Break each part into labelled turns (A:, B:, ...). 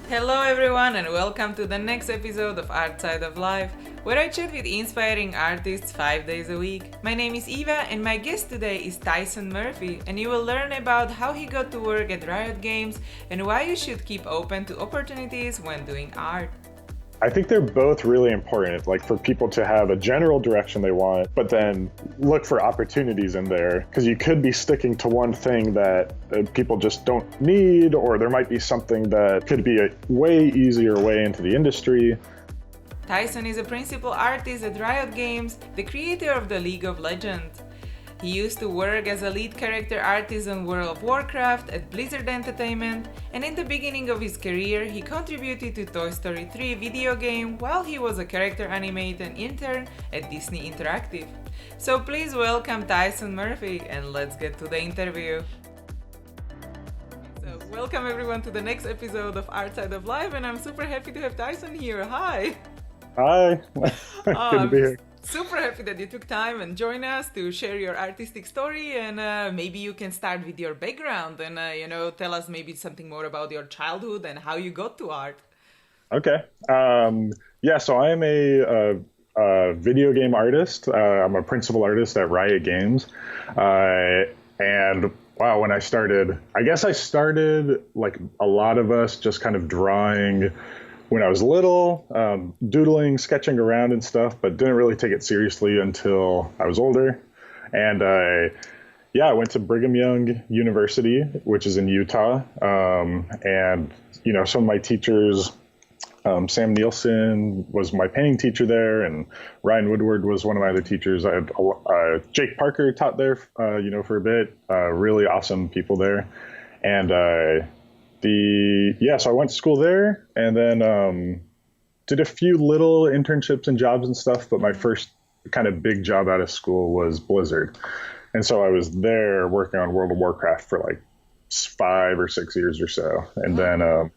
A: Hello everyone and welcome to the next episode of Art Side of Life, where I chat with inspiring artists 5 days a week. My name is Eva and my guest today is Tyson Murphy, and you will learn about how he got to work at Riot Games and why you should keep open to opportunities when doing art.
B: I think they're both really important, like for people to have a general direction they want, but then look for opportunities in there, because you could be sticking to one thing that people just don't need, or there might be something that could be a way easier way into the industry.
A: Tyson is a principal artist at Riot Games, the creator of the League of Legends. He used to work as a lead character artist on World of Warcraft at Blizzard Entertainment, and in the beginning of his career he contributed to Toy Story 3 video game while he was a character animator intern at Disney Interactive. So please welcome Tyson Murphy and let's get to the interview. So welcome everyone to the next episode of Art Side of Life, and I'm super happy to have Tyson here. Hi!
B: Hi! Good to be here.
A: Super happy that you took time and join us to share your artistic story, and maybe you can start with your background and tell us maybe something more about your childhood and how you got to art.
B: Okay. So I am a video game artist. I'm a principal artist at Riot Games. And wow, when I started, I guess I started like a lot of us just kind of drawing when I was little, doodling, sketching around and stuff, but didn't really take it seriously until I was older. And I went to Brigham Young University, which is in Utah. And some of my teachers, Sam Nielsen was my painting teacher there, and Ryan Woodward was one of my other teachers. I had Jake Parker taught there, for a bit. Really awesome people there. And so I went to school there, and then did a few little internships and jobs and stuff, but my first kind of big job out of school was Blizzard. And so I was there working on World of Warcraft for like 5 or 6 years or so. And then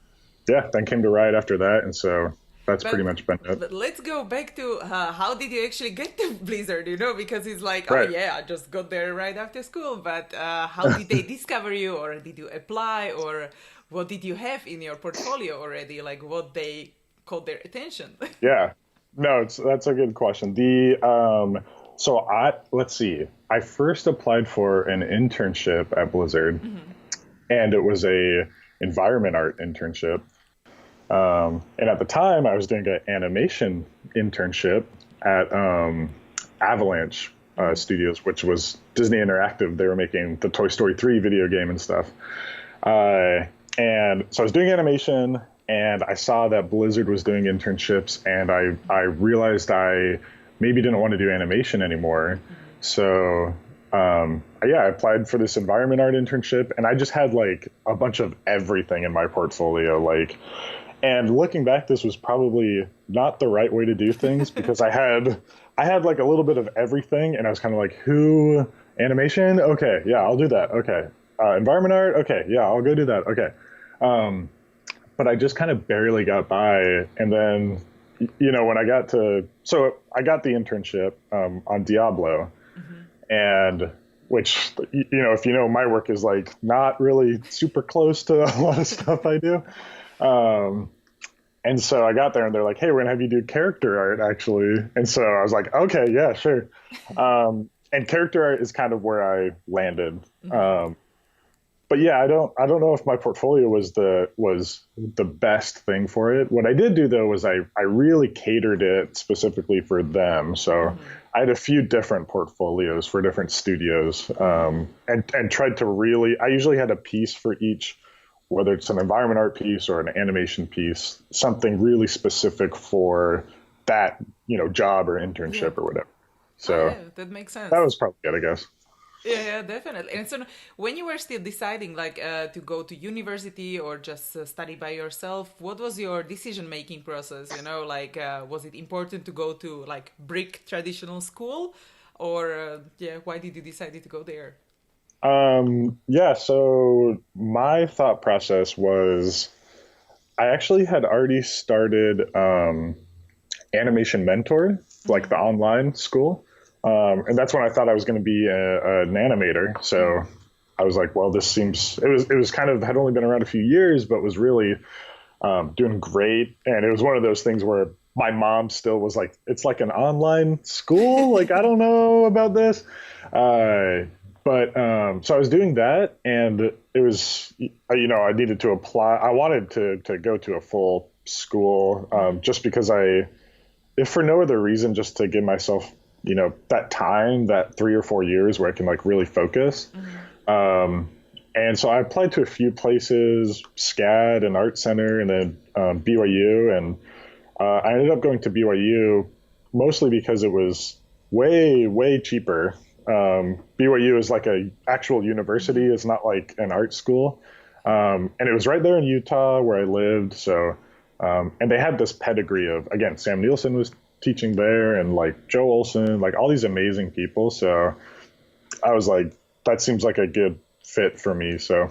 B: came to Riot after that, and so that's pretty much been it.
A: But let's go back to how did you actually get to Blizzard, because it's like,
B: right.
A: I just got there right after school, but how did they discover you, or did you apply, or what did you have in your portfolio already, like what they caught their attention?
B: Yeah, no, that's a good question. Let's see, I first applied for an internship at Blizzard, and it was a environment art internship. And at the time, I was doing an animation internship at Avalanche Studios, which was Disney Interactive. They were making the Toy Story 3 video game and stuff. And so I was doing animation, and I saw that Blizzard was doing internships, and I realized I maybe didn't want to do animation anymore. So I applied for this environment art internship, and I just had like a bunch of everything in my portfolio, and looking back, this was probably not the right way to do things, because I had like a little bit of everything, and I was kind of like, animation? Okay, yeah, I'll do that. Okay. Environment art? Okay, yeah, I'll go do that. Okay. But I just kind of barely got by. And then, when I got the internship on Diablo, and which, if you know, my work is like not really super close to a lot of stuff I do. And so I got there, and they're like, hey, we're gonna have you do character art, actually. And so I was like, okay, yeah, sure. And character art is kind of where I landed. But yeah, I don't know if my portfolio was the best thing for it. What I did do, though, was I really catered it specifically for them. So I had a few different portfolios for different studios, and tried to I usually had a piece for each, whether it's an environment art piece or an animation piece, something really specific for that, job or internship or whatever. So
A: that makes sense.
B: That was probably it, I guess.
A: Yeah, definitely. And so when you were still deciding to go to university or just study by yourself, what was your decision-making process? Was it important to go to like brick traditional school, or why did you decide to go there?
B: So my thought process was, I actually had already started Animation Mentor, like the online school. And that's when I thought I was going to be an animator. So I was like, well, it was kind of, had only been around a few years, but was really doing great. And it was one of those things where my mom still was like, it's like an online school. Like, I don't know about this. So I was doing that, and it was, I needed to apply. I wanted to go to a full school, just because if for no other reason, just to give myself, that time, that 3 or 4 years where I can like really focus. And so I applied to a few places, SCAD and Art Center, and then BYU. And I ended up going to BYU mostly because it was way, way cheaper. BYU is like a actual university. It's not like an art school. And it was right there in Utah where I lived. So, and they had this pedigree of, again, Sam Nielsen was teaching there, and like Joe Olson, like all these amazing people. So I was like, that seems like a good fit for me. So,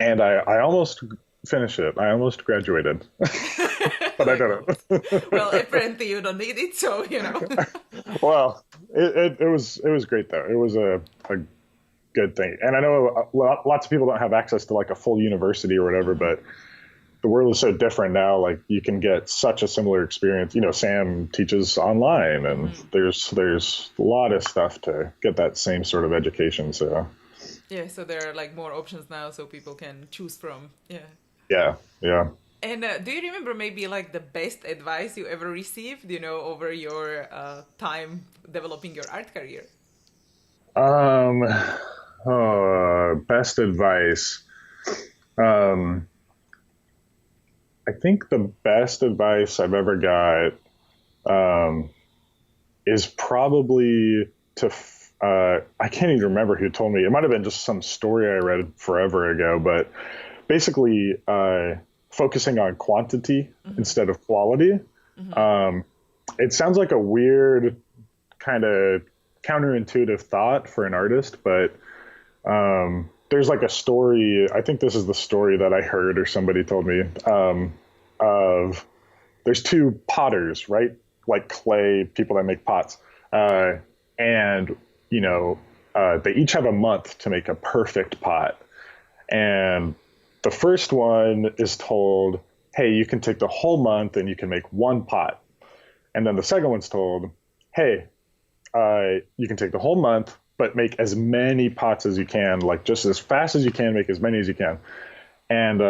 B: and I almost finished it. I almost graduated, but I didn't.
A: Well, apparently you don't need it, so
B: Well, it was great though. It was a good thing, and I know lots of people don't have access to like a full university or whatever, but the world is so different now. Like you can get such a similar experience. Sam teaches online, and there's a lot of stuff to get that same sort of education. So
A: yeah, so there are like more options now, so people can choose from.
B: Yeah.
A: And do you remember maybe like the best advice you ever received, over your time developing your art career?
B: Best advice. I think the best advice I've ever got is probably I can't even remember who told me. It might have been just some story I read forever ago, but basically focusing on quantity instead of quality. It sounds like a weird kind of counterintuitive thought for an artist, but there's like a story. I think this is the story that I heard or somebody told me, of there's two potters, right? Like clay people that make pots. And they each have a month to make a perfect pot. And the first one is told, hey, you can take the whole month and you can make one pot. And then the second one's told, hey, you can take the whole month, but make as many pots as you can, like just as fast as you can, make as many as you can. And,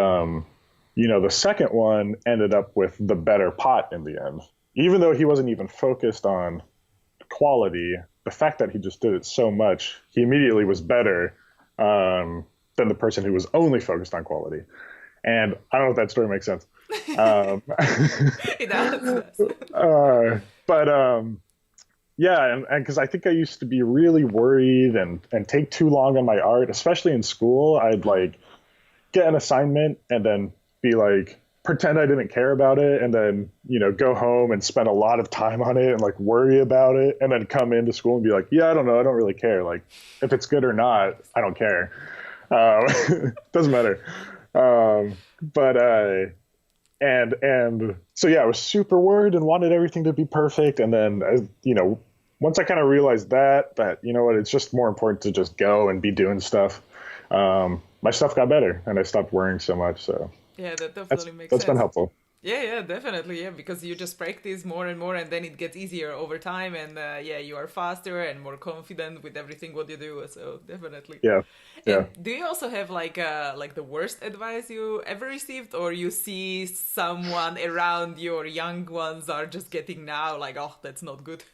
B: the second one ended up with the better pot in the end. Even though he wasn't even focused on quality, the fact that he just did it so much, he immediately was better than the person who was only focused on quality. And I don't know if that story makes sense.
A: It does.
B: Yeah, and because I think I used to be really worried and take too long on my art, especially in school. I'd like get an assignment and then be like, pretend I didn't care about it, and then go home and spend a lot of time on it and like worry about it, and then come into school and be like, yeah, I don't know, I don't really care. Like if it's good or not, I don't care. Doesn't matter. And so yeah, I was super worried and wanted everything to be perfect. And then once I kind of realized that it's just more important to just go and be doing stuff. My stuff got better and I stopped worrying so much. So
A: yeah, that definitely makes sense.
B: That's been helpful.
A: Yeah, definitely. Yeah, because you just practice more and more, and then it gets easier over time. And you are faster and more confident with everything what you do. So definitely.
B: Yeah.
A: And do you also have like the worst advice you ever received, or you see someone around your young ones are just getting now like, oh, that's not good?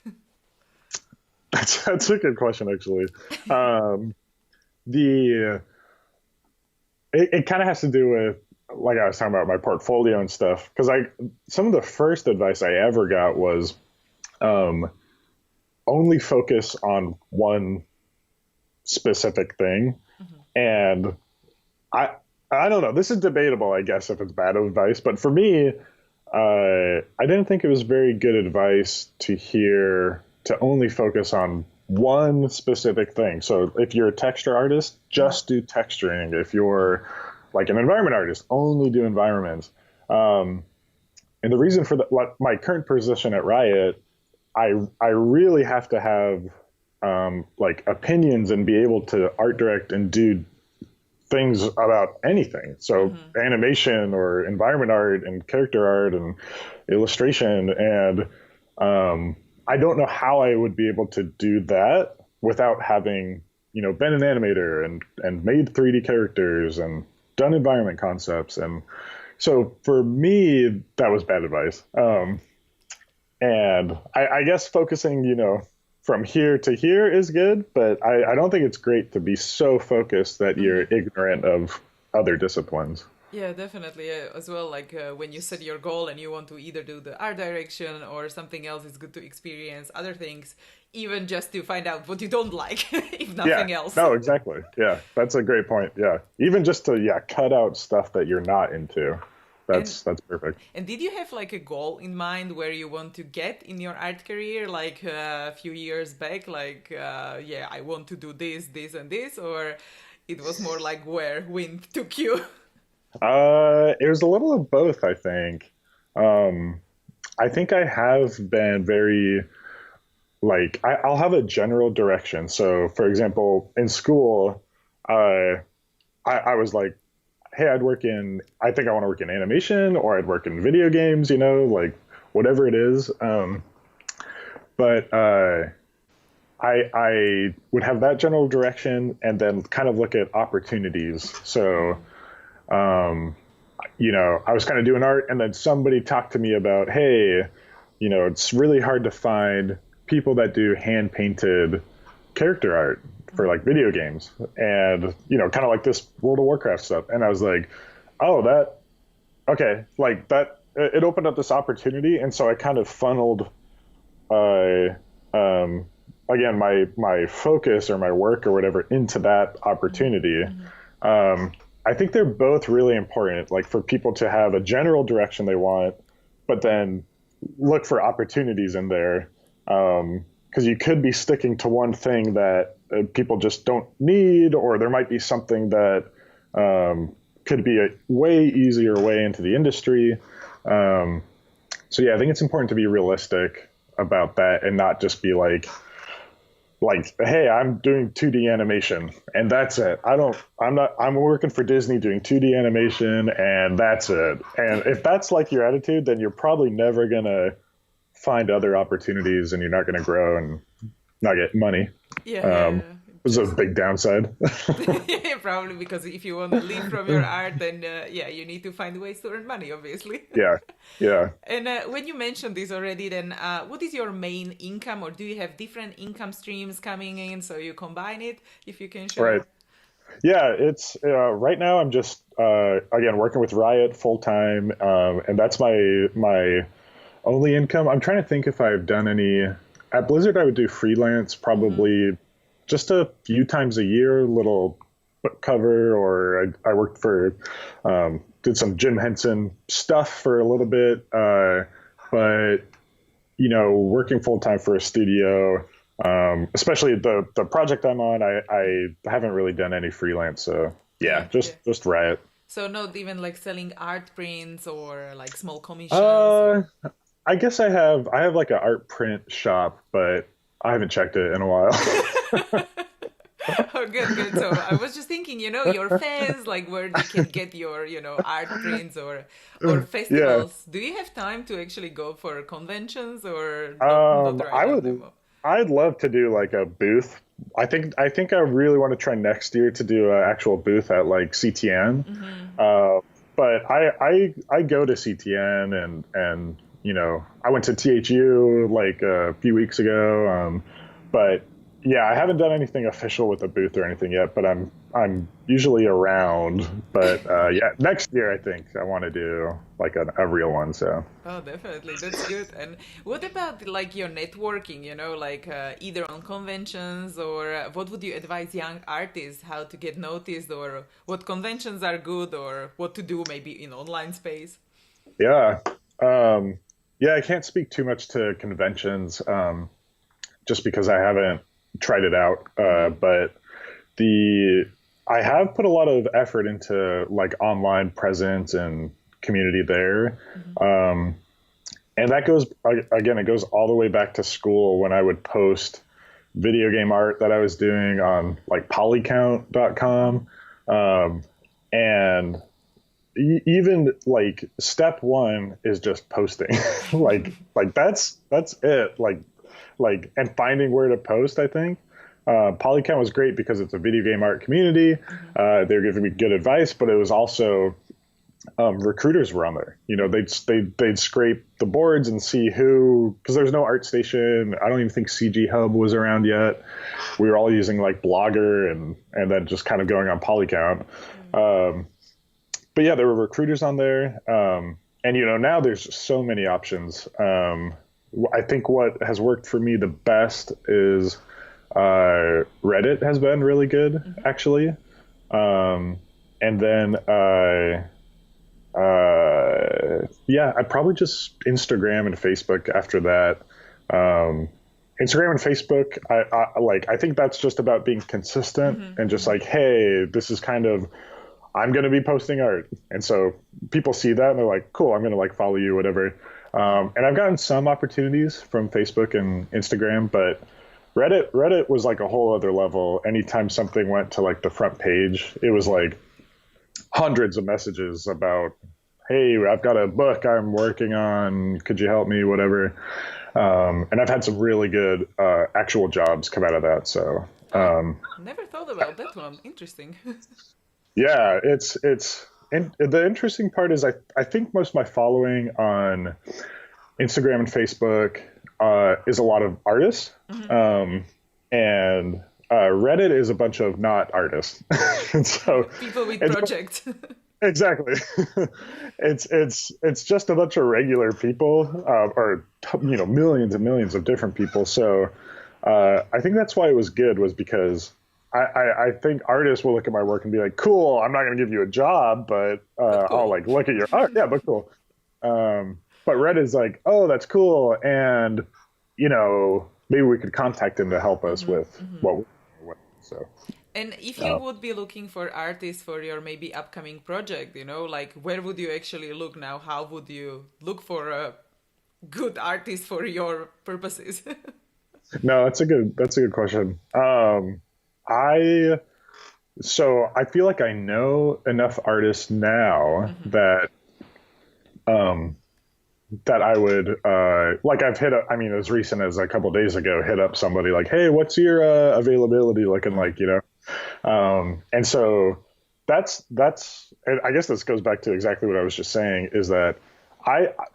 B: That's a good question, actually. It kind of has to do with, like I was talking about, my portfolio and stuff, because some of the first advice I ever got was only focus on one specific thing. And I don't know, this is debatable, I guess, if it's bad advice, but for me, I didn't think it was very good advice to hear to only focus on one specific thing. So if you're a texture artist, just do texturing. If you're like an environment artist, only do environments. And the reason for my current position at Riot, I really have to have like opinions and be able to art direct and do things about anything. So animation or environment art and character art and illustration. And I don't know how I would be able to do that without having, been an animator and made 3D characters and done environment concepts. And so for me, that was bad advice. And I guess focusing, from here to here is good, but I don't think it's great to be so focused that you're ignorant of other disciplines.
A: Yeah, definitely. As well, like when you set your goal and you want to either do the art direction or something else, it's good to experience other things, even just to find out what you don't like, if nothing else.
B: No, exactly. Yeah, that's a great point. Yeah, even just to cut out stuff that you're not into. That's perfect.
A: And did you have like a goal in mind where you want to get in your art career, like a few years back? Like, I want to do this, this, and this, or it was more like where wind took you?
B: It was a little of both, I think. I think I have been very I'll have a general direction. So, for example, in school, I was like, hey, I think I want to work in animation, or I'd work in video games, like whatever it is. But I would have that general direction and then kind of look at opportunities. So, I was kind of doing art, and then somebody talked to me about, hey, it's really hard to find people that do hand painted character art for like video games, and kind of like this World of Warcraft stuff. And I was like, oh, okay, like that, it opened up this opportunity. And so I kind of funneled again my focus or my work or whatever into that opportunity. I think they're both really important, like for people to have a general direction they want, but then look for opportunities in there, because you could be sticking to one thing that people just don't need, or there might be something that could be a way easier way into the industry. So yeah, I think it's important to be realistic about that and not just be like, hey, I'm doing 2D animation and that's it. I'm working for Disney doing 2D animation and that's it. And if that's like your attitude, then you're probably never gonna find other opportunities and you're not gonna grow and not get money. It was a big downside.
A: Yeah, probably, because if you want to live from your art, then you need to find ways to earn money, obviously.
B: Yeah.
A: And when you mentioned this already, then what is your main income, or do you have different income streams coming in, so you combine it, if you can share?
B: Right. Yeah, it's right now I'm just again working with Riot full time, and that's my only income. I'm trying to think if I've done any at Blizzard. I would do freelance probably just a few times a year, little book cover, or I worked for did some Jim Henson stuff for a little bit, but working full time for a studio, especially the project I'm on, I haven't really done any freelance. So just Riot.
A: So not even like selling art prints or like small commissions?
B: I guess I have like an art print shop, but I haven't checked it in a while.
A: Oh, good. So I was just thinking, your fans, like where they can get your, art prints or festivals. Yeah. Do you have time to actually go for conventions or not right
B: I'd love to do like a booth. I think I really want to try next year to do an actual booth at like CTN. But I go to CTN and I went to THU like a few weeks ago. But yeah, I haven't done anything official with a booth or anything yet, but I'm usually around. But next year I think I want to do like a real one. So.
A: Oh, definitely, that's good. And what about like your networking? Like either on conventions, or what would you advise young artists how to get noticed, or what conventions are good, or what to do maybe in online space?
B: Yeah, I can't speak too much to conventions. Just because I haven't tried it out, but I have put a lot of effort into like online presence and community there, and that goes again. It goes all the way back to school when I would post video game art that I was doing on like polycount.com, And even like step one is just posting. like that's it. And finding where to post, I think. Polycount was great because it's a video game art community. They were giving me good advice, but it was also recruiters were on there. They'd scrape the boards and see who, because there's no ArtStation. I don't even think CG Hub was around yet. We were all using like Blogger and then just kind of going on Polycount. But yeah, there were recruiters on there. And now there's so many options. I think what has worked for me the best is Reddit has been really good, actually. And then I'd probably just Instagram and Facebook after that. Instagram and Facebook, I think that's just about being consistent and just like, hey, this is kind of, I'm going to be posting art. And so people see that and they're like, cool, I'm going to like follow you, whatever. And I've gotten some opportunities from Facebook and Instagram, but Reddit was like a whole other level. Anytime something went to like the front page, it was like hundreds of messages about, hey, I've got a book I'm working on. Could you help me? Whatever. And I've had some really good actual jobs come out of that. So
A: never thought about that one. Interesting.
B: Yeah, and the interesting part is I think most of my following on Instagram and Facebook is a lot of artists. And Reddit is a bunch of not artists. And so
A: people with projects.
B: Exactly. It's just a bunch of regular people, or millions and millions of different people. So I think that's why it was good, was because I think artists will look at my work and be like, cool, I'm not going to give you a job, but cool. I'll like look at your art. Yeah, but cool. But Reddit's like, oh, that's cool. And, maybe we could contact him to help us with what we're doing. So.
A: And if you would be looking for artists for your maybe upcoming project, like where would you actually look now? How would you look for a good artist for your purposes?
B: No, that's a good question. I feel like I know enough artists now that I would like I've hit up, as recent as a couple days ago, hit up somebody like, hey, what's your availability looking like, and so that's and I guess this goes back to exactly what I was just saying, is that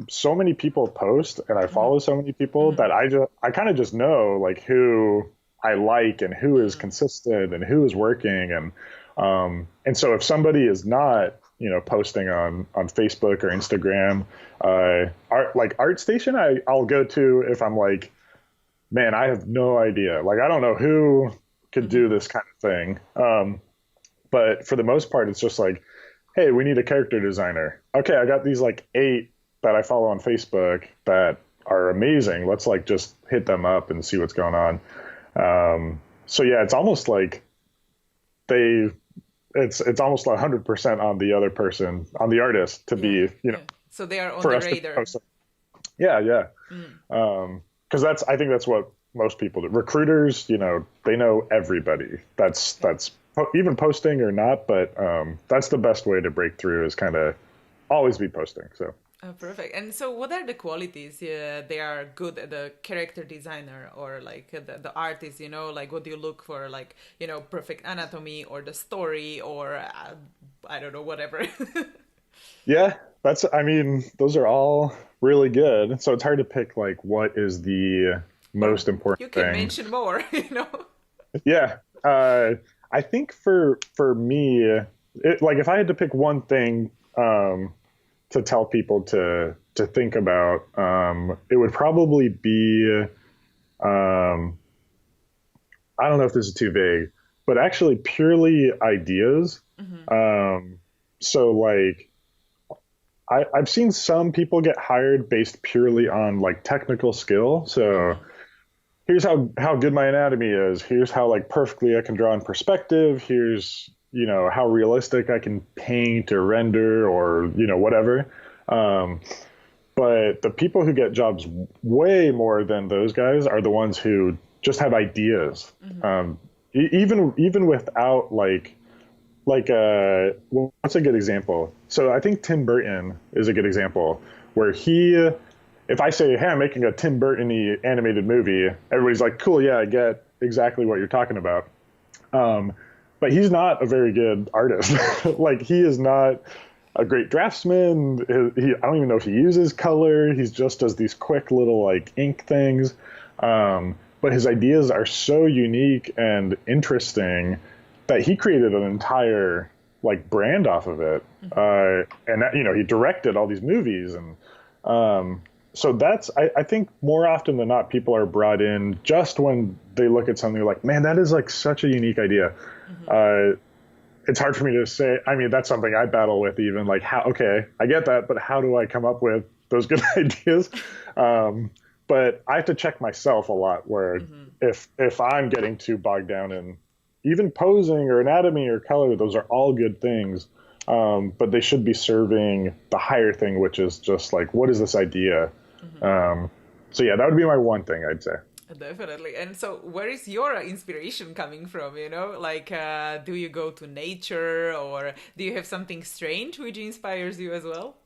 B: so many people post and I follow so many people that I kind of just know like who I like and who is consistent and who is working. And so if somebody is not, posting on Facebook or Instagram, ArtStation, I'll go to if I'm like, man, I have no idea. Like, I don't know who could do this kind of thing. But for the most part, it's just like, hey, we need a character designer. Okay, I got these like 8 that I follow on Facebook that are amazing. Let's like just hit them up and see what's going on. So yeah, it's almost like it's almost 100% on the other person, on the artist to be,
A: so they are on the radar.
B: Yeah. Cause I think that's what most people do. Recruiters, they know everybody. That's even posting or not, but, that's the best way to break through, is kind of always be posting. So.
A: Oh, perfect. And so what are the qualities they are good at, the character designer or like the artist, like what do you look for, like, perfect anatomy or the story or I don't know, whatever.
B: Yeah, those are all really good. So it's hard to pick like what is the most important thing.
A: You can mention more,
B: Yeah. I think for me, like if I had to pick one thing, to tell people to think about, it would probably be, I don't know if this is too vague, but actually purely ideas. So like, I've seen some people get hired based purely on like technical skill. So here's how good my anatomy is. Here's how like perfectly I can draw in perspective. Here's, how realistic I can paint or render or, whatever. But the people who get jobs way more than those guys are the ones who just have ideas. Even without like like what's a good example? So I think Tim Burton is a good example where if I say, hey, I'm making a Tim Burton-y animated movie, everybody's like, cool, yeah, I get exactly what you're talking about. Um, but he's not a very good artist. Like he is not a great draftsman. I don't even know if he uses color. He's just does these quick little like ink things. But his ideas are so unique and interesting that he created an entire like brand off of it. And that, he directed all these movies and so I think more often than not, people are brought in just when they look at something like, man, that is like such a unique idea. It's hard for me to say. I mean, that's something I battle with even like okay, I get that, but how do I come up with those good ideas? But I have to check myself a lot where if I'm getting too bogged down in even posing or anatomy or color, those are all good things. But they should be serving the higher thing, which is just like, what is this idea? So yeah, that would be my one thing I'd say.
A: Definitely. And so where is your inspiration coming from, Like, do you go to nature or do you have something strange which inspires you as well?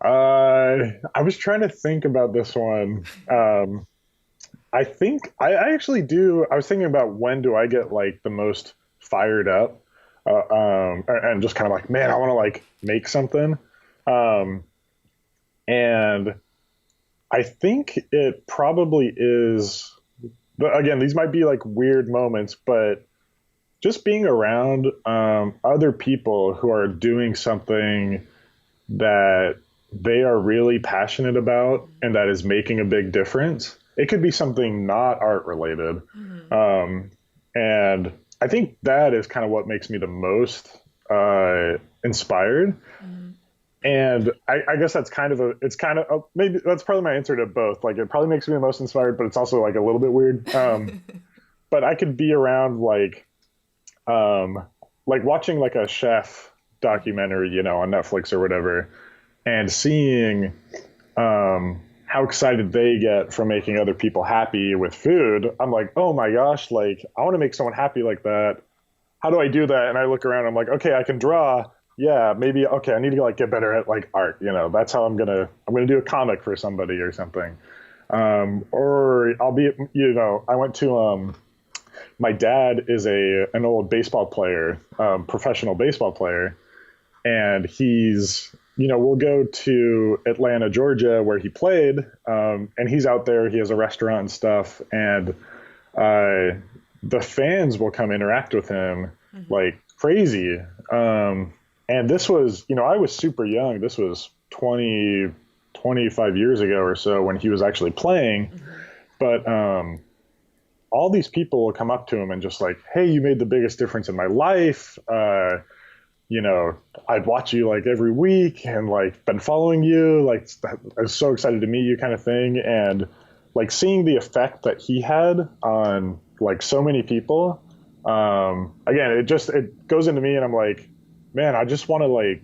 B: I was trying to think about this one. I think I actually do. I was thinking about when do I get like the most fired up, and just kind of like, man, I want to like make something. And I think it probably is, again, these might be like weird moments, but just being around other people who are doing something that they are really passionate about and that is making a big difference. It could be something not art related. And I think that is kind of what makes me the most inspired. And I guess that's maybe that's probably my answer to both. Like it probably makes me the most inspired, but it's also like a little bit weird. But I could be around like watching like a chef documentary, on Netflix or whatever, and seeing how excited they get from making other people happy with food. I'm like, oh my gosh, like I want to make someone happy like that. How do I do that? And I look around, I'm like, okay, I can draw. Yeah, maybe okay, I need to like get better at like art, That's how I'm gonna do a comic for somebody or something. Or I'll be, I went to my dad is an old baseball player, professional baseball player, and he's, we'll go to Atlanta, Georgia, where he played, and he's out there. He has a restaurant and stuff, and the fans will come interact with him like crazy. And this was, I was super young. This was 25 years ago or so when he was actually playing. But all these people will come up to him and just like, hey, you made the biggest difference in my life. I'd watch you like every week and like been following you. Like I was so excited to meet you kind of thing. And like seeing the effect that he had on like so many people. Again, it goes into me and I'm like, man, I just want to like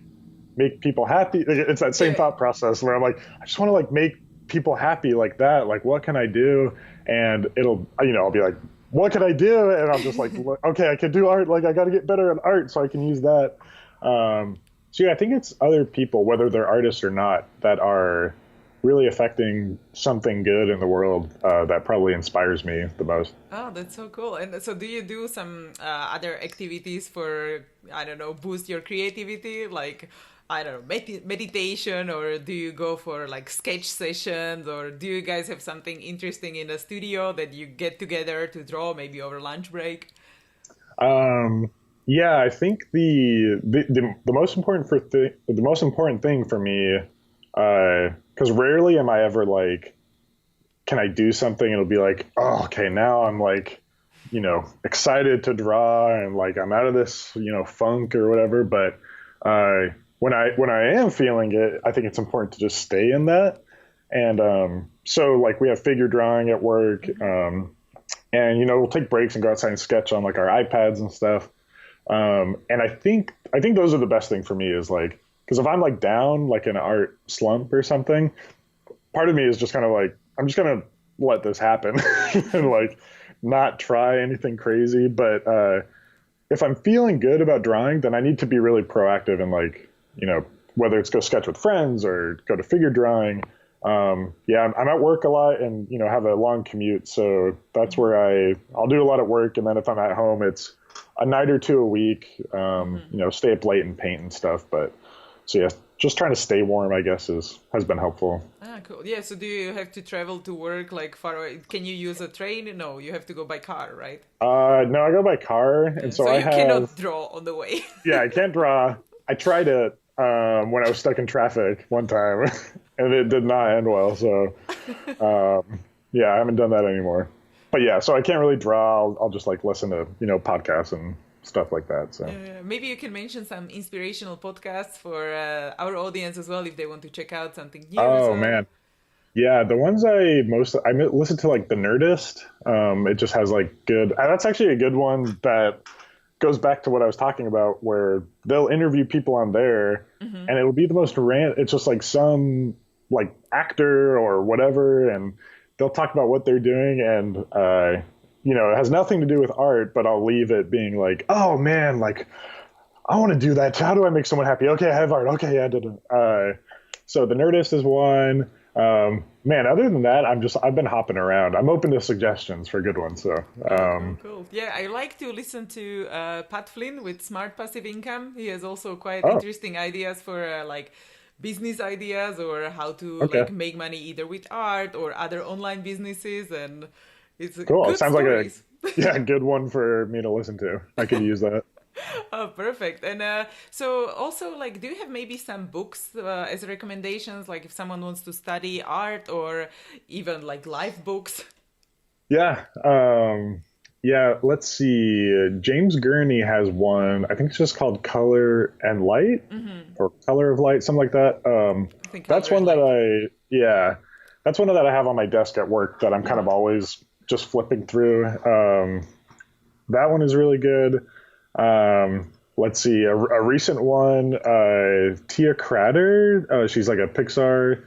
B: make people happy. It's that same thought process where I'm like, I just want to like make people happy like that. Like, what can I do? And I'll be like, what can I do? And I'm just like, okay, I can do art. Like, I got to get better at art so I can use that. So yeah, I think it's other people, whether they're artists or not, that are really affecting something good in the world that probably inspires me the most.
A: Oh, that's so cool. And so do you do some other activities for, I don't know, boost your creativity? Like, I don't know, meditation, or do you go for like sketch sessions, or do you guys have something interesting in the studio that you get together to draw maybe over lunch break?
B: Yeah, I think the most important the most important thing for me, because rarely am I ever like, can I do something? It'll be like, oh, okay, now I'm like, excited to draw and like I'm out of this, funk or whatever. But when I am feeling it, I think it's important to just stay in that. And so like we have figure drawing at work, and we'll take breaks and go outside and sketch on like our iPads and stuff. And I think those are the best thing for me is like, because if I'm like down like in an art slump or something, part of me is just kind of like, I'm just gonna let this happen and like not try anything crazy. But if I'm feeling good about drawing, then I need to be really proactive and like, whether it's go sketch with friends or go to figure drawing. Yeah, I'm at work a lot and, have a long commute. So that's where I'll do a lot of work. And then if I'm at home, it's a night or two a week, stay up late and paint and stuff. But so yeah, just trying to stay warm, I guess, has been helpful.
A: Ah, cool. Yeah, so do you have to travel to work like far away? Can you use a train? No, you have to go by car, right?
B: No, I go by car. And so
A: you cannot draw on the way.
B: Yeah, I can't draw. I tried it when I was stuck in traffic one time, and it did not end well. So, yeah, I haven't done that anymore. But yeah, so I can't really draw. I'll just like listen to, podcasts and stuff like that. So
A: maybe you can mention some inspirational podcasts for our audience as well if they want to check out something new.
B: Oh man, yeah, the ones I listen to like The Nerdist. It just has like good. That's actually a good one that goes back to what I was talking about, where they'll interview people on there, and it'll be the most It's just like some like actor or whatever, and they'll talk about what they're doing, and it has nothing to do with art, but I'll leave it being like, oh man, like I want to do that. How do I make someone happy? Okay, I have art. Okay, yeah, I did it. So The Nerdist is one. Man, other than that, I've been hopping around. I'm open to suggestions for good ones. So
A: cool. Yeah, I like to listen to Pat Flynn with Smart Passive Income. He has also quite interesting ideas for like business ideas or how to like make money either with art or other online businesses, and it's
B: cool.
A: Good
B: It sounds
A: stories.
B: like a good one for me to listen to. I could use that.
A: Oh, perfect. And so also, like, do you have maybe some books as recommendations, like if someone wants to study art or even like life books?
B: Yeah. Yeah, let's see. James Gurney has one. I think it's just called Color and Light or Color of Light, something like that. That's one that that's one that I have on my desk at work that I'm kind of always just flipping through. That one is really good. Let's see, a recent one, Tia Crater. She's like a Pixar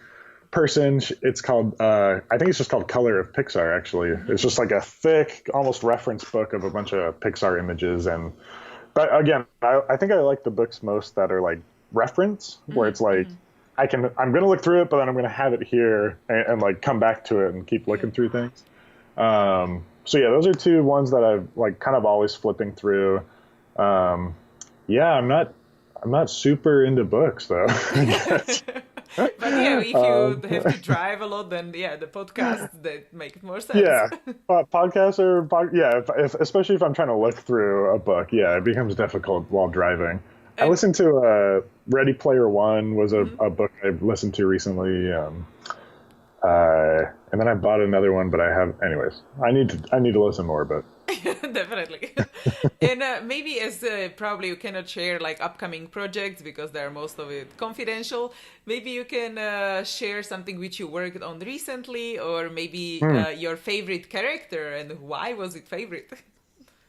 B: person. It's called, I think it's just called Color of Pixar, actually. It's just like a thick, almost reference book of a bunch of Pixar images. But again, I think I like the books most that are like reference, where it's like, I'm going to look through it, but then I'm going to have it here and like come back to it and keep looking through things. So yeah, those are two ones that I've like kind of always flipping through. Yeah, I'm not super into books though.
A: But yeah, if you have to drive a lot, then yeah, the podcasts that make more sense.
B: Yeah, podcasts are especially if I'm trying to look through a book. Yeah, it becomes difficult while driving. I listened to Ready Player One was a book I listened to recently. And then I bought another one, but anyways, I need to listen more, but
A: definitely. And maybe as probably you cannot share like upcoming projects because they're most of it confidential. Maybe you can share something which you worked on recently, or maybe your favorite character and why was it favorite?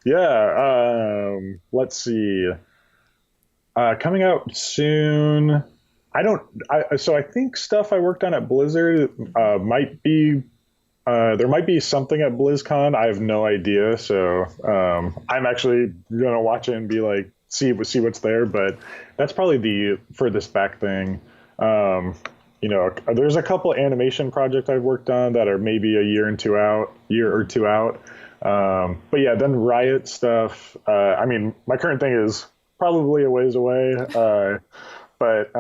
B: Yeah. Let's see. Coming out soon. So I think stuff I worked on at Blizzard might be, there might be something at BlizzCon. I have no idea. So I'm actually going to watch it and be like, see what's there. But that's probably the furthest back thing. There's a couple animation projects I've worked on that are maybe a year or two out. But yeah, then Riot stuff. I mean, my current thing is probably a ways away. But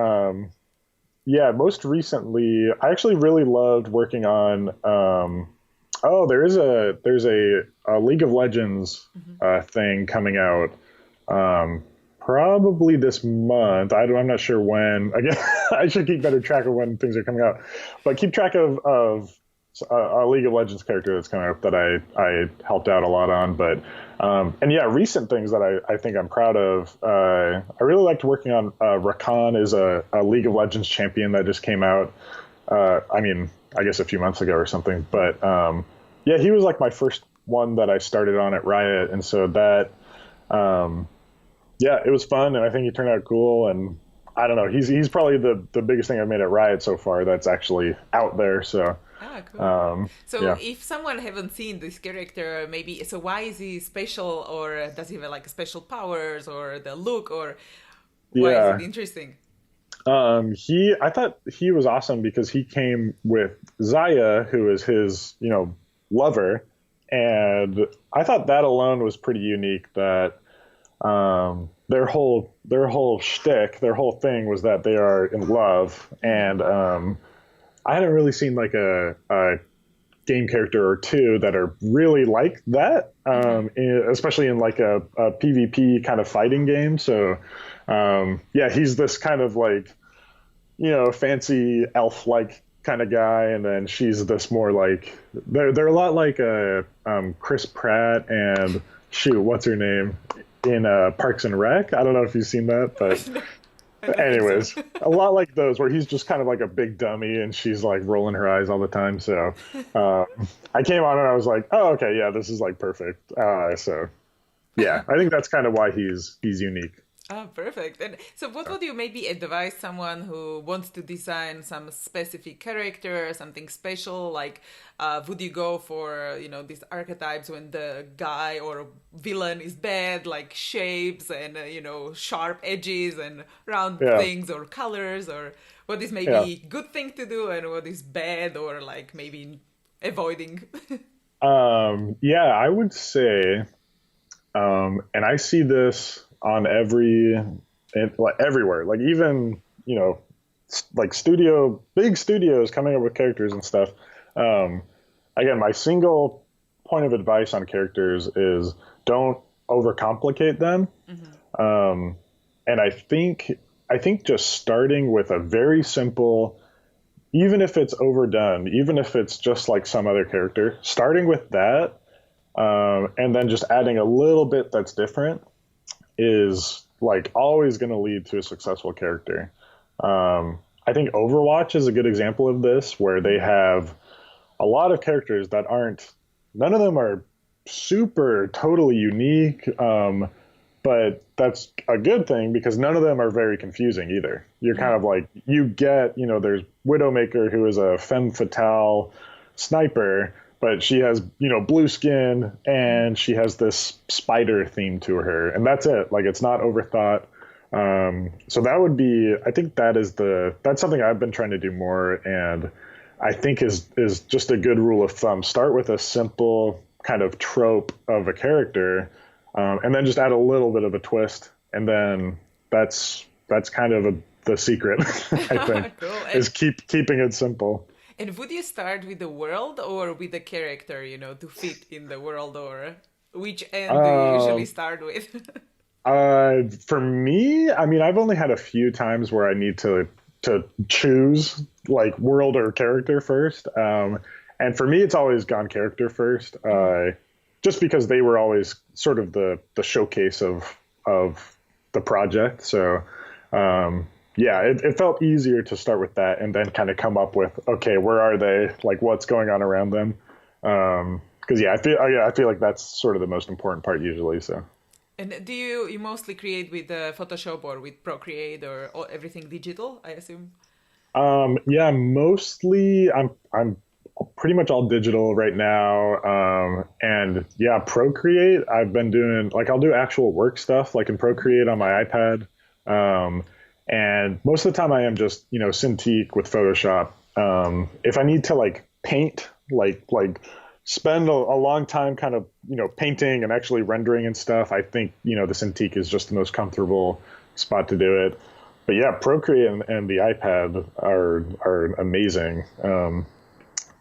B: yeah, most recently, I actually really loved working on. There's a League of Legends thing coming out probably this month. I'm not sure when. Again, I should keep better track of when things are coming out, but keep track of a League of Legends character that's coming up that I helped out a lot on. But and yeah, recent things that I think I'm proud of. I really liked working on Rakan is a League of Legends champion that just came out. I guess a few months ago or something. But yeah, he was like my first one that I started on at Riot, and so that yeah, it was fun, and I think he turned out cool. And I don't know, he's probably the biggest thing I've made at Riot so far that's actually out there. So
A: Ah, cool.
B: Um,
A: So
B: yeah,
A: if someone haven't seen this character, maybe so why is he special, or does he have like special powers, or the look, or why is it
B: yeah.
A: interesting?
B: I thought he was awesome because he came with Zaya, who is his, lover, and I thought that alone was pretty unique. That their whole shtick, their whole thing was that they are in love, and I hadn't really seen like a game character or two that are really like that, especially in like a PvP kind of fighting game. So, yeah, he's this kind of like fancy elf like kind of guy, and then she's this more like they're a lot like Chris Pratt and shoot, what's her name in Parks and Rec. I don't know if you've seen that, but
A: No, I don't think so.
B: anyways, a lot like those where he's just kind of like a big dummy and she's like rolling her eyes all the time. So I came on and I was like, oh, okay, yeah, this is like perfect. So yeah, I think that's kind of why he's unique.
A: Ah, perfect. And so, what would you maybe advise someone who wants to design some specific character, something special? Like, would you go for these archetypes when the guy or villain is bad, like shapes and sharp edges and round
B: Yeah,
A: things or colors, or what is
B: yeah.
A: maybe good thing to do and what is bad or like maybe avoiding?
B: Yeah, I would say, and I see this on like everywhere, like even, like big studios coming up with characters and stuff. Um, Again, my single point of advice on characters is don't overcomplicate them. Um, and I think just starting with a very simple, even if it's overdone, even if it's just like some other character, starting with that, and then just adding a little bit that's different is like always going to lead to a successful character. I think Overwatch is a good example of this, where they have a lot of characters that aren't, none of them are super totally unique. But that's a good thing because none of them are very confusing either. You're kind of like, you get, there's Widowmaker, who is a femme fatale sniper, but she has, blue skin and she has this spider theme to her. And that's it. Like, it's not overthought. So that would be, I think that's something I've been trying to do more. And I think is just a good rule of thumb. Start with a simple kind of trope of a character, and then just add a little bit of a twist, and then that's kind of the secret. I think
A: Cool.
B: is keeping it simple.
A: And would you start with the world or with the character, to fit in the world, or which end do you usually
B: Um,
A: start with?
B: for me, I mean, I've only had a few times where I need to choose like world or character first. And for me, it's always gone character first, just because they were always sort of the showcase of the project. So yeah, it felt easier to start with that and then kind of come up with, okay, where are they? Like, what's going on around them? Because yeah, I feel like that's sort of the most important part usually. So.
A: And do you mostly create with Photoshop or with Procreate or everything digital, I assume?
B: Yeah, mostly I'm pretty much all digital right now. And yeah, Procreate, I've been doing like I'll do actual work stuff like in Procreate on my iPad. Um, and most of the time I am just, Cintiq with Photoshop. If I need to like paint, like spend a long time kind of, painting and actually rendering and stuff, I think, the Cintiq is just the most comfortable spot to do it. But yeah, Procreate and the iPad are amazing.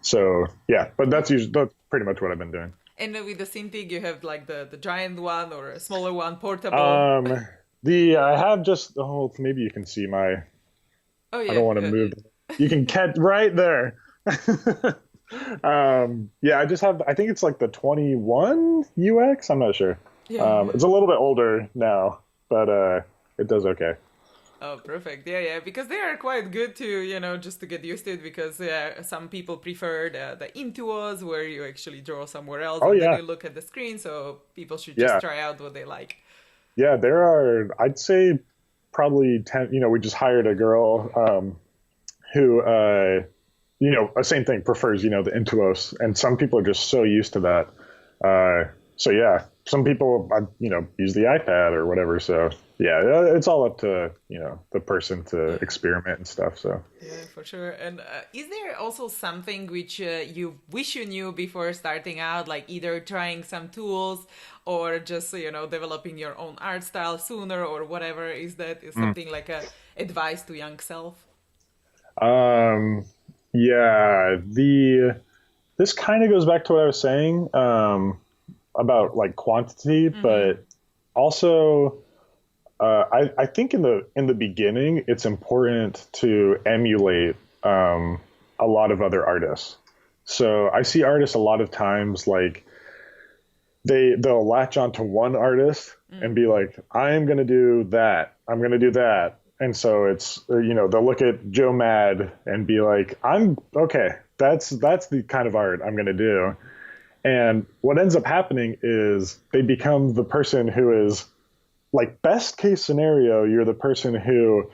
B: So yeah, but that's pretty much what I've been doing.
A: And with the Cintiq, you have like the giant one or a smaller one, portable.
B: Um, the I have just maybe you can see my.
A: Oh
B: I
A: yeah,
B: don't want to move. You can catch right there. Yeah, I just have. I think it's like the 21 UX. I'm not sure.
A: yeah, yeah.
B: It's a little bit older now, but it does okay.
A: Oh, perfect. Yeah, yeah, because they are quite good to, just to get used to it because some people prefer the Intuos where you actually draw somewhere else
B: Oh
A: and then
B: yeah,
A: you look at the screen. So people should just
B: yeah,
A: try out what they like.
B: yeah. There are. I'd say probably 10. We just hired a girl who same thing, prefers, the Intuos, and some people are just so used to that. So yeah, some people, use the iPad or whatever. So yeah, it's all up to, the person to experiment and stuff. So
A: Yeah, for sure. And is there also something which you wish you knew before starting out, like either trying some tools or just, developing your own art style sooner or whatever? Is something like a advice to young self?
B: um, yeah, this kind of goes back to what I was saying about like quantity, but also I think in the beginning it's important to emulate a lot of other artists. So I see artists a lot of times like they'll latch onto one artist and be like, I'm gonna do that, I'm gonna do that, and so it's they'll look at Joe Mad and be like, I'm okay, that's the kind of art I'm gonna do. And what ends up happening is they become the person who is like, best case scenario, you're the person who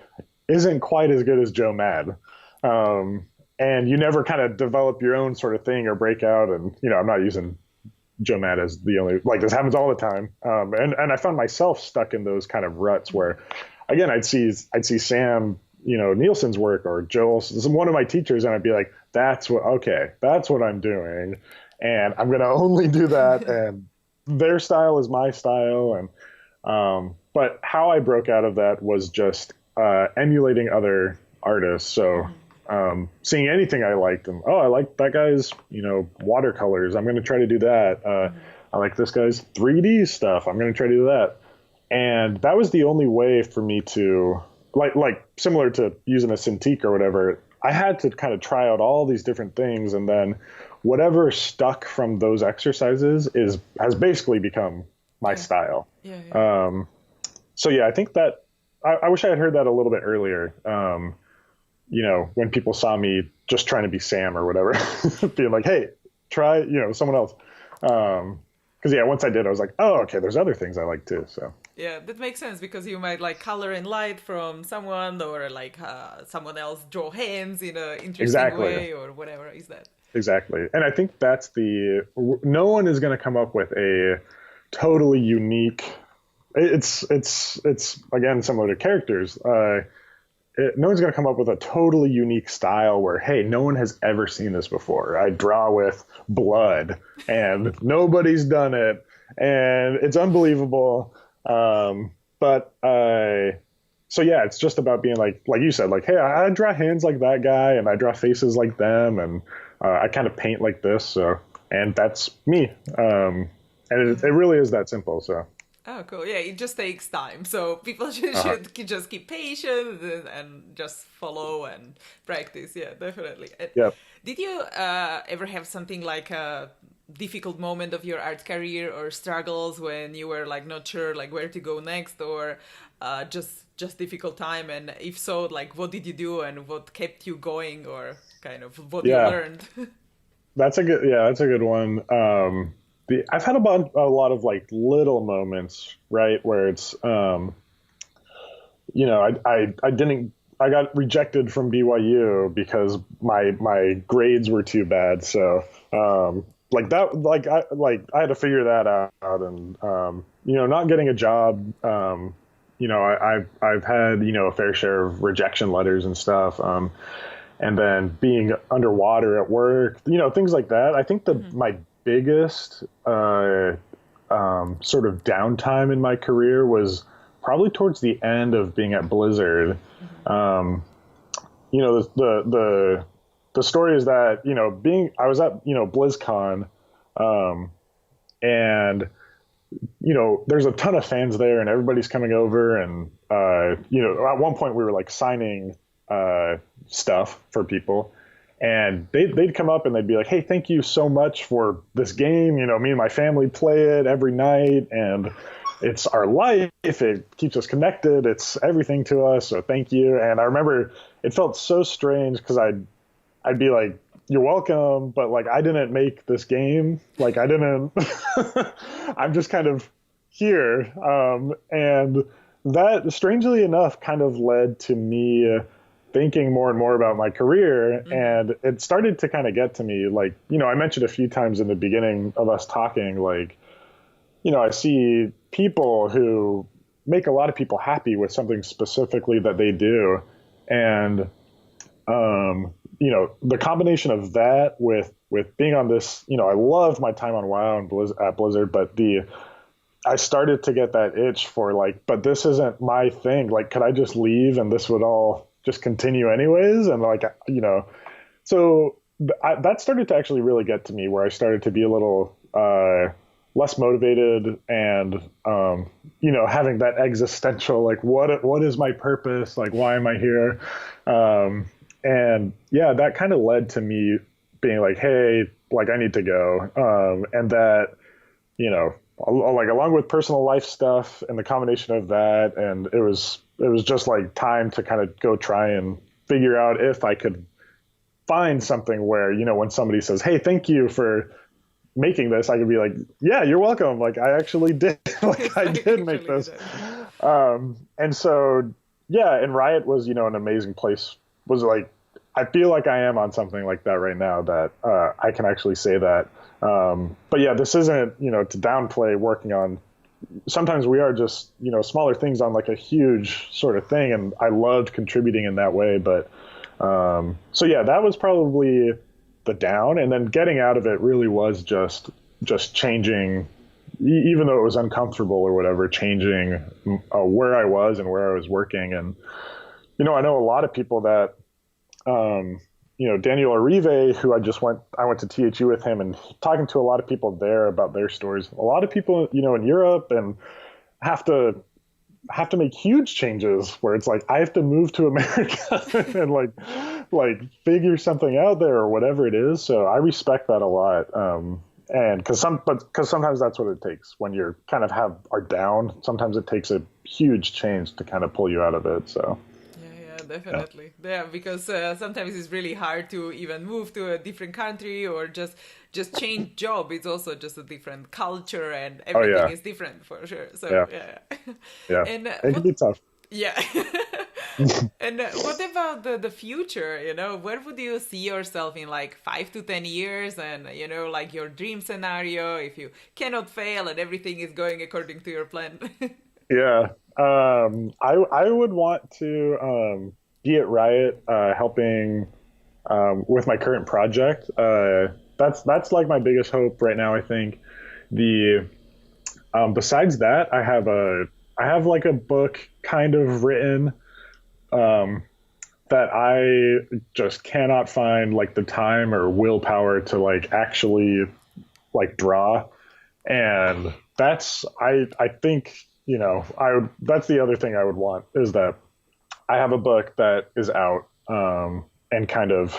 B: isn't quite as good as Joe Mad. And you never kind of develop your own sort of thing or break out. And, I'm not using Joe Mad as the only, like, this happens all the time. And I found myself stuck in those kind of ruts where, again, I'd see Sam, Nielsen's work, or Joel, one of my teachers, and I'd be like, that's what I'm doing. And I'm going to only do that. And their style is my style. And, but how I broke out of that was just emulating other artists. So seeing anything I liked, and I like that guy's watercolors, I'm going to try to do that. I like this guy's 3D stuff, I'm going to try to do that. And that was the only way for me to like similar to using a Cintiq or whatever. I had to kind of try out all these different things, and then whatever stuck from those exercises has basically become my style. So yeah, I think that I wish I had heard that a little bit earlier. When people saw me just trying to be Sam or whatever, being like, hey, try, someone else. Because yeah, once I did, I was like, oh, okay, there's other things I like too. So
A: yeah, that makes sense, because you might like color and light from someone, or like someone else draw hands in a interesting way, or whatever is that.
B: Exactly. And I think that's no one is going to come up with a totally unique, it's again, similar to characters. No one's going to come up with a totally unique style where, hey, no one has ever seen this before. I draw with blood and nobody's done it and it's unbelievable. So yeah, it's just about being like you said, like, hey, I draw hands like that guy and I draw faces like them, and I kind of paint like this. So, and that's me. And it really is that simple. So.
A: Oh, cool. Yeah, it just takes time. So people should just keep patient and just follow and practice. Yeah, definitely.
B: Yep.
A: Did you ever have something like a difficult moment of your art career, or struggles when you were like not sure like where to go next, or just difficult time? And if so, like what did you do and what kept you going, or kind of what you learned?
B: That's a good one. I've had a lot of like little moments, right, where it's, I got rejected from BYU because my grades were too bad. So, I had to figure that out, and, not getting a job, I've had, a fair share of rejection letters and stuff. And then being underwater at work, things like that. I think my biggest sort of downtime in my career was probably towards the end of being at Blizzard. The story is that I was at BlizzCon, and there's a ton of fans there and everybody's coming over, and at one point we were like signing stuff for people. And they'd come up and they'd be like, hey, thank you so much for this game. Me and my family play it every night, and it's our life. It keeps us connected. It's everything to us. So thank you. And I remember it felt so strange because I'd be like, you're welcome, but like I didn't make this game. Like I didn't. I'm just kind of here. And that, strangely enough, kind of led to me thinking more and more about my career, and it started to kind of get to me. Like, I mentioned a few times in the beginning of us talking, like, I see people who make a lot of people happy with something specifically that they do. And, the combination of that with being on this, I love my time on WoW and at Blizzard, but I started to get that itch for like, but this isn't my thing. Like, could I just leave and this would all just continue anyways? And like, so that started to actually really get to me, where I started to be a little, less motivated and, having that existential, like, what is my purpose? Like, why am I here? And yeah, that kind of led to me being like, hey, like, I need to go. And that, like, along with personal life stuff and the combination of that, and it was just like time to kind of go try and figure out if I could find something where, when somebody says, hey, thank you for making this, I could be like, yeah, you're welcome. Like, I actually did, like, I did make this. And so, yeah, and Riot was, an amazing place. Was like, I feel like I am on something like that right now, that I can actually say that. But yeah, this isn't, to downplay working on, sometimes we are just, smaller things on like a huge sort of thing. And I loved contributing in that way. But so yeah, that was probably the down. And then getting out of it really was just changing, even though it was uncomfortable or whatever, changing where I was and where I was working. And, I know a lot of people that, Daniel Arrive, who I went to THU with him, and talking to a lot of people there about their stories. A lot of people, in Europe, and have to make huge changes where it's like, I have to move to America and like figure something out there or whatever it is. So I respect that a lot. And because sometimes that's what it takes when you're kind of are down. Sometimes it takes a huge change to kind of pull you out of it. So.
A: Definitely. Yeah, because sometimes it's really hard to even move to a different country or just change job. It's also just a different culture, and everything is different for sure. So
B: yeah.
A: And
B: it can be tough.
A: Yeah. And what about the future? Where would you see yourself in like 5 to 10 years? And like your dream scenario, if you cannot fail and everything is going according to your plan.
B: Yeah. I would want to be at Riot, helping with my current project. That's like my biggest hope right now. I think besides that, I have like a book kind of written that I just cannot find like the time or willpower to like actually like draw, and I think. That's the other thing I would want, is that I have a book that is out and kind of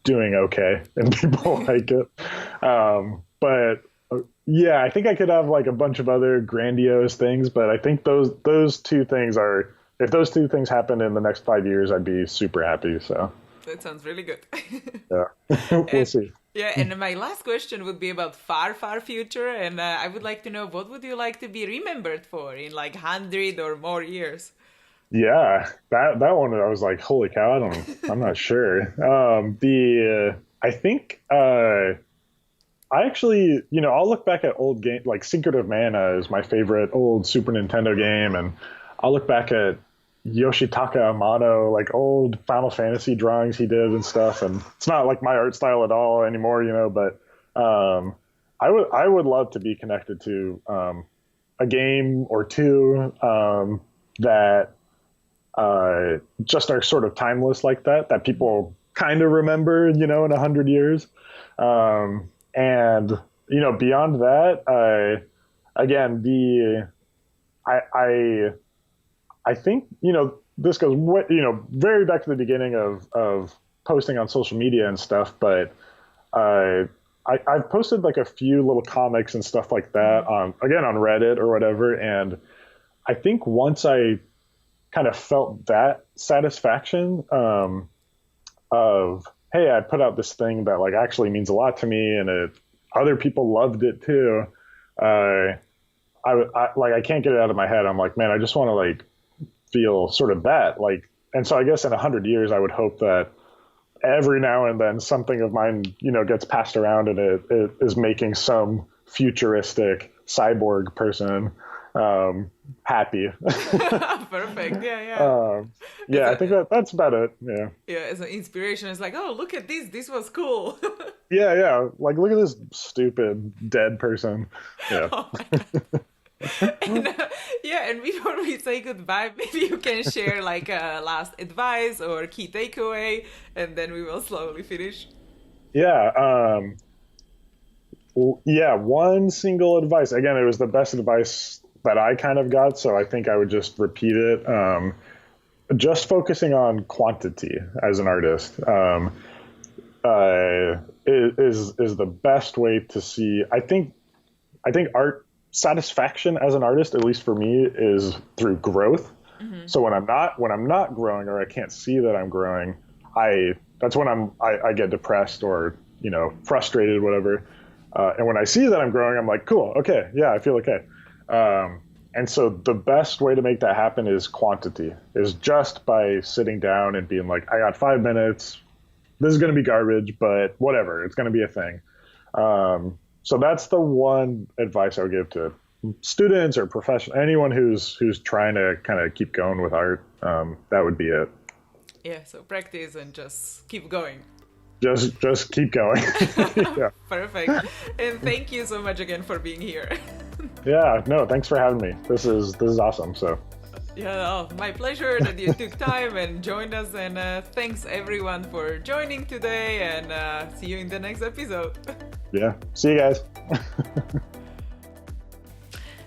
B: doing okay and people like it. But yeah, I think I could have like a bunch of other grandiose things, but I think those two things if those two things happen in the next 5 years, I'd be super happy. So
A: that sounds really good.
B: Yeah, we'll see.
A: Yeah, and my last question would be about far, far future, and I would like to know, what would you like to be remembered for in like 100 or more years?
B: Yeah, that one I was like, holy cow, I'm not sure. I think I actually, I'll look back at old games, like Secret of Mana is my favorite old Super Nintendo game, and I'll look back at Yoshitaka Amano, like old Final Fantasy drawings he did and stuff. And it's not like my art style at all anymore, but I would love to be connected to a game or two that just are sort of timeless like that people kind of remember, in 100 years. And, beyond that, again, I think, this goes, very back to the beginning of posting on social media and stuff, but I've posted like a few little comics and stuff like that on Reddit or whatever. And I think once I kind of felt that satisfaction of, hey, I put out this thing that like actually means a lot to me, and other people loved it too. I can't get it out of my head. I'm like, man, I just want to like feel sort of that, like and so I guess in 100 years, I would hope that every now and then something of mine, gets passed around and it is making some futuristic cyborg person happy.
A: Perfect. Yeah.
B: I think that's about it. Yeah.
A: Yeah, as an inspiration, it's like, oh, look at this. This was cool.
B: Yeah. Like, look at this stupid dead person. Yeah.
A: Oh my God. And before we say goodbye, maybe you can share like a last advice or key takeaway, and then we will slowly finish.
B: Yeah. One single advice. Again, it was the best advice that I kind of got, so I think I would just repeat it. Just focusing on quantity as an artist is the best way to see. I think art satisfaction as an artist, at least for me, is through growth. Mm-hmm. So when I'm not growing, or I can't see that I'm growing, that's when I get depressed or frustrated, whatever. And when I see that I'm growing, I'm like, cool, okay, yeah, I feel okay. And so the best way to make that happen is quantity, is just by sitting down and being like, I got 5 minutes. This is going to be garbage, but whatever, it's going to be a thing. So that's the one advice I would give to students or professionals, anyone who's trying to kind of keep going with art. That would be it.
A: Yeah, so practice and just keep going.
B: Just keep going. Yeah.
A: Perfect. And thank you so much again for being here.
B: Yeah, no, thanks for having me. This is awesome. So
A: yeah, my pleasure that you took time and joined us, and thanks everyone for joining today, and see you in the next episode.
B: Yeah, see you guys.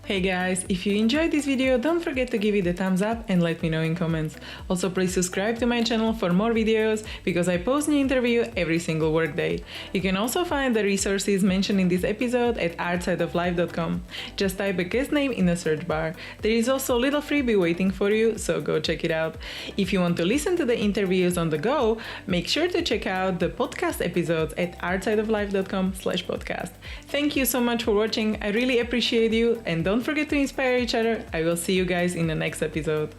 A: Hey guys, if you enjoyed this video, don't forget to give it a thumbs up and let me know in comments. Also, please subscribe to my channel for more videos, because I post new interview every single workday. You can also find the resources mentioned in this episode at artsideoflife.com. Just type a guest name in the search bar. There is also a little freebie waiting for you, so go check it out. If you want to listen to the interviews on the go, make sure to check out the podcast episodes at artsideoflife.com/podcast. Thank you so much for watching. I really appreciate you, and don't forget to inspire each other. I will see you guys in the next episode.